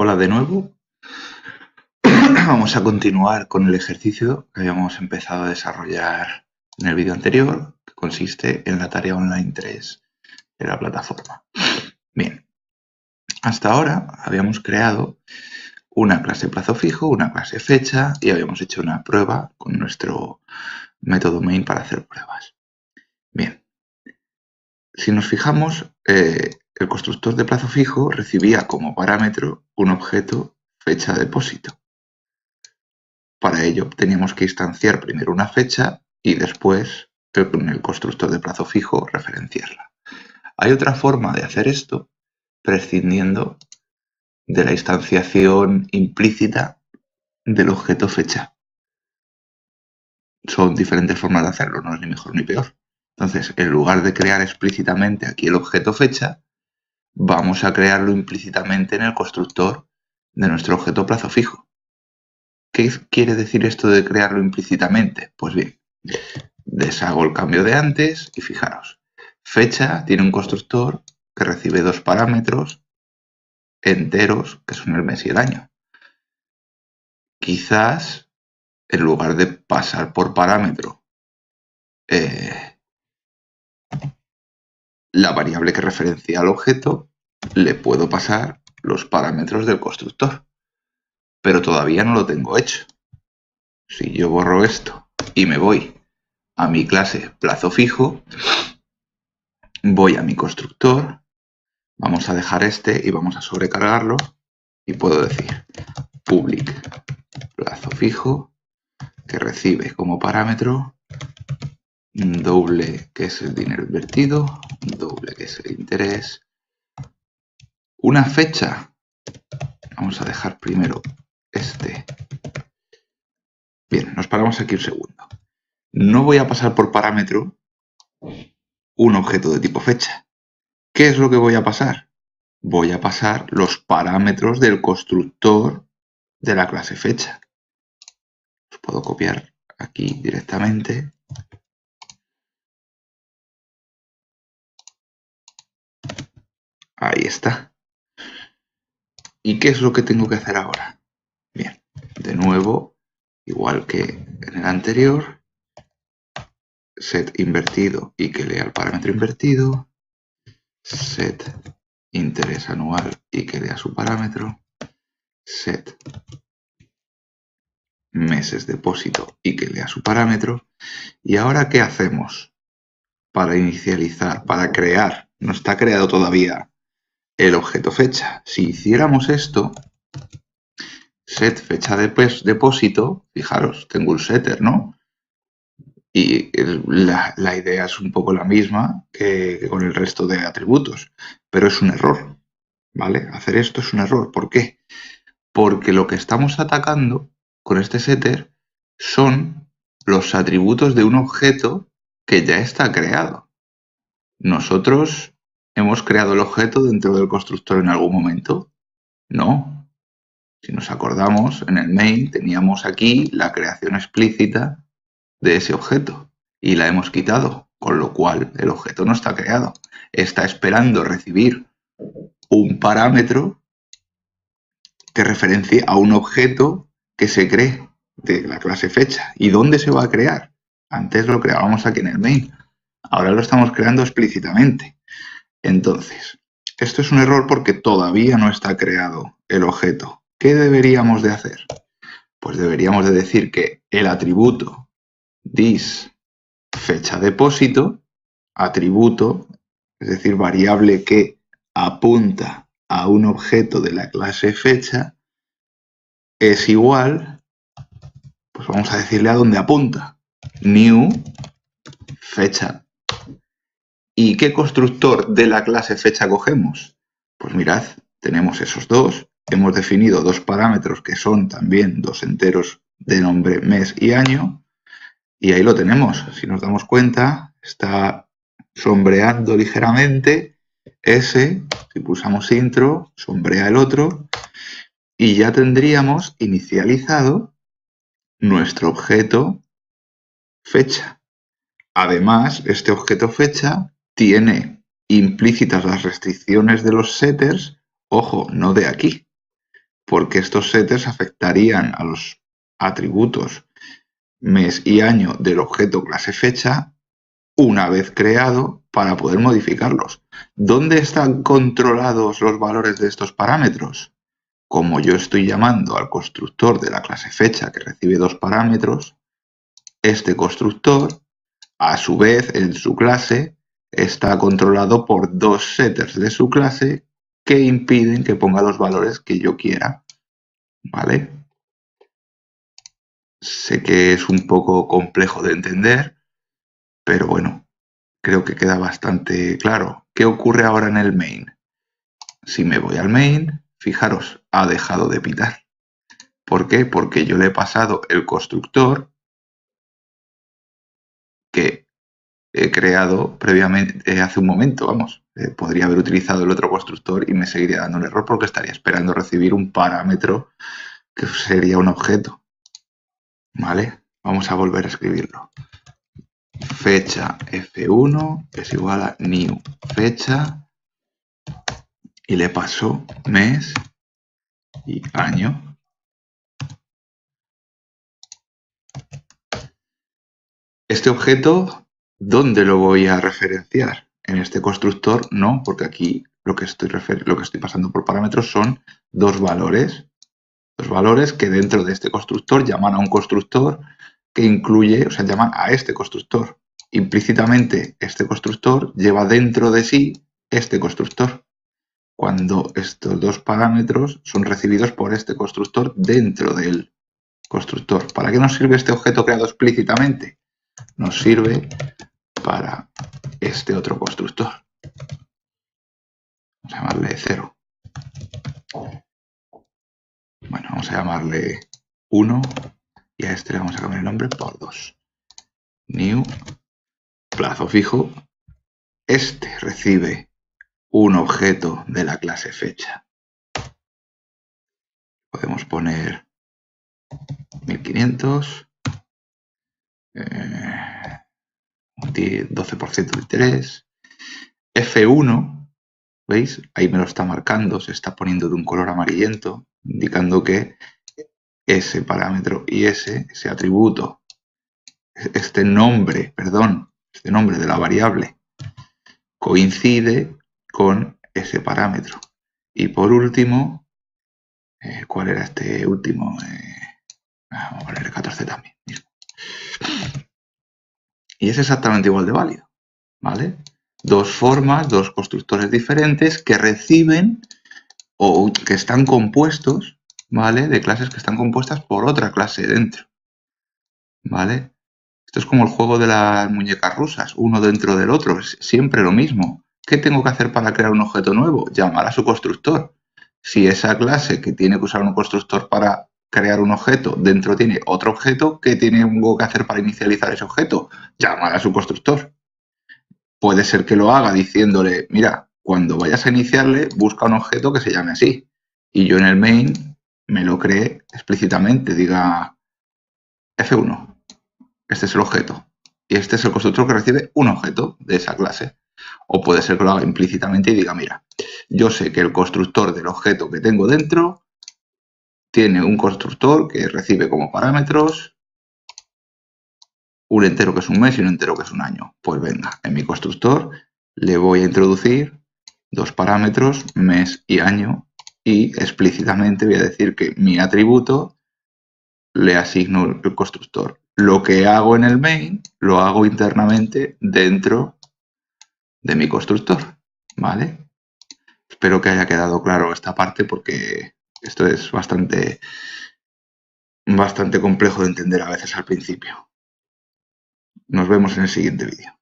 Hola de nuevo. Vamos a continuar con el ejercicio que habíamos empezado a desarrollar en el vídeo anterior, que consiste en la tarea online 3 de la plataforma. Bien, hasta ahora habíamos creado una clase plazo fijo, una clase fecha y habíamos hecho una prueba con nuestro método main para hacer pruebas. Bien, si nos fijamos, el constructor de plazo fijo recibía como parámetro un objeto fecha depósito. Para ello teníamos que instanciar primero una fecha y después, con el constructor de plazo fijo, referenciarla. Hay otra forma de hacer esto prescindiendo de la instanciación implícita del objeto fecha. Son diferentes formas de hacerlo, no es ni mejor ni peor. Entonces, en lugar de crear explícitamente aquí el objeto fecha, vamos a crearlo implícitamente en el constructor de nuestro objeto plazo fijo. ¿Qué quiere decir esto de crearlo implícitamente? Pues bien, deshago el cambio de antes y fijaros, fecha tiene un constructor que recibe dos parámetros enteros, que son el mes y el año. Quizás, en lugar de pasar por parámetro la variable que referencia al objeto, le puedo pasar los parámetros del constructor, pero todavía no lo tengo hecho. Si yo borro esto y me voy a mi clase plazo fijo, voy a mi constructor, vamos a dejar este y vamos a sobrecargarlo y puedo decir public plazo fijo que recibe como parámetro doble, que es el dinero invertido, doble, que es el interés, una fecha, vamos a dejar primero este. Bien, nos paramos aquí un segundo. No voy a pasar por parámetro un objeto de tipo fecha. ¿Qué es lo que voy a pasar? Voy a pasar los parámetros del constructor de la clase fecha. Los puedo copiar aquí directamente. Ahí está. ¿Y qué es lo que tengo que hacer ahora? Bien, de nuevo, igual que en el anterior, set invertido y que lea el parámetro invertido, set interés anual y que lea su parámetro, set meses depósito y que lea su parámetro. ¿Y ahora qué hacemos para inicializar, para crear? No está creado todavía el objeto fecha. Si hiciéramos esto, set fecha de depósito, fijaros, tengo un setter, ¿no? Y la idea es un poco la misma que con el resto de atributos, pero es un error, ¿vale? Hacer esto es un error. ¿Por qué? Porque lo que estamos atacando con este setter son los atributos de un objeto que ya está creado. ¿Nosotros hemos creado el objeto dentro del constructor en algún momento? No. Si nos acordamos, en el main teníamos aquí la creación explícita de ese objeto y la hemos quitado, con lo cual el objeto no está creado. Está esperando recibir un parámetro que referencie a un objeto que se cree de la clase fecha. ¿Y dónde se va a crear? Antes lo creábamos aquí en el main. Ahora lo estamos creando explícitamente. Entonces, esto es un error porque todavía no está creado el objeto. ¿Qué deberíamos de hacer? Pues deberíamos de decir que el atributo this fecha depósito, atributo, es decir, variable que apunta a un objeto de la clase fecha, es igual, pues vamos a decirle a dónde apunta, new fecha. ¿Y qué constructor de la clase fecha cogemos? Pues mirad, tenemos esos dos, hemos definido dos parámetros que son también dos enteros de nombre mes y año, y ahí lo tenemos. Si nos damos cuenta, está sombreando ligeramente ese, si pulsamos intro, sombrea el otro, y ya tendríamos inicializado nuestro objeto fecha. Además, este objeto fecha tiene implícitas las restricciones de los setters, ojo, no de aquí, porque estos setters afectarían a los atributos mes y año del objeto clase fecha una vez creado para poder modificarlos. ¿Dónde están controlados los valores de estos parámetros? Como yo estoy llamando al constructor de la clase fecha que recibe dos parámetros, este constructor, a su vez, en su clase, está controlado por dos setters de su clase que impiden que ponga los valores que yo quiera. ¿Vale? Sé que es un poco complejo de entender, pero bueno, creo que queda bastante claro. ¿Qué ocurre ahora en el main? Si me voy al main, fijaros, ha dejado de pitar. ¿Por qué? Porque yo le he pasado el constructor que he creado previamente, hace un momento, vamos. Podría haber utilizado el otro constructor y me seguiría dando un error porque estaría esperando recibir un parámetro que sería un objeto. ¿Vale? Vamos a volver a escribirlo. Fecha F1 es igual a new fecha y le paso mes y año. Este objeto, ¿dónde lo voy a referenciar? En este constructor no, porque aquí lo que estoy pasando por parámetros son dos valores que dentro de este constructor llaman a un constructor que incluye, o sea, llaman a este constructor. Implícitamente, este constructor lleva dentro de sí este constructor, cuando estos dos parámetros son recibidos por este constructor dentro del constructor. ¿Para qué nos sirve este objeto creado explícitamente? Nos sirve para este otro constructor. Vamos a llamarle 0. Bueno, vamos a llamarle 1 y a este le vamos a cambiar el nombre por 2. New, plazo fijo. Este recibe un objeto de la clase fecha. Podemos poner 1500, 12% de interés. F1, ¿veis? Ahí me lo está marcando, se está poniendo de un color amarillento, indicando que ese parámetro y ese atributo, este nombre de la variable coincide con ese parámetro. Y por último, ¿cuál era este último? Vamos a poner el 14 también. Mismo. Y es exactamente igual de válido, ¿vale? Dos formas, dos constructores diferentes que reciben o que están compuestos, ¿vale? De clases que están compuestas por otra clase dentro, ¿vale? Esto es como el juego de las muñecas rusas, uno dentro del otro, es siempre lo mismo. ¿Qué tengo que hacer para crear un objeto nuevo? Llamar a su constructor. Si esa clase que tiene que usar un constructor para crear un objeto, dentro tiene otro objeto, ¿qué tengo que hacer para inicializar ese objeto? Llamar a su constructor. Puede ser que lo haga diciéndole, mira, cuando vayas a iniciarle, busca un objeto que se llame así. Y yo en el main me lo cree explícitamente, diga F1. Este es el objeto. Y este es el constructor que recibe un objeto de esa clase. O puede ser que lo haga implícitamente y diga, mira, yo sé que el constructor del objeto que tengo dentro tiene un constructor que recibe como parámetros un entero que es un mes y un entero que es un año. Pues venga, en mi constructor le voy a introducir dos parámetros, mes y año, y explícitamente voy a decir que mi atributo le asigno el constructor. Lo que hago en el main lo hago internamente dentro de mi constructor, ¿vale? Espero que haya quedado claro esta parte porque esto es bastante complejo de entender a veces al principio. Nos vemos en el siguiente vídeo.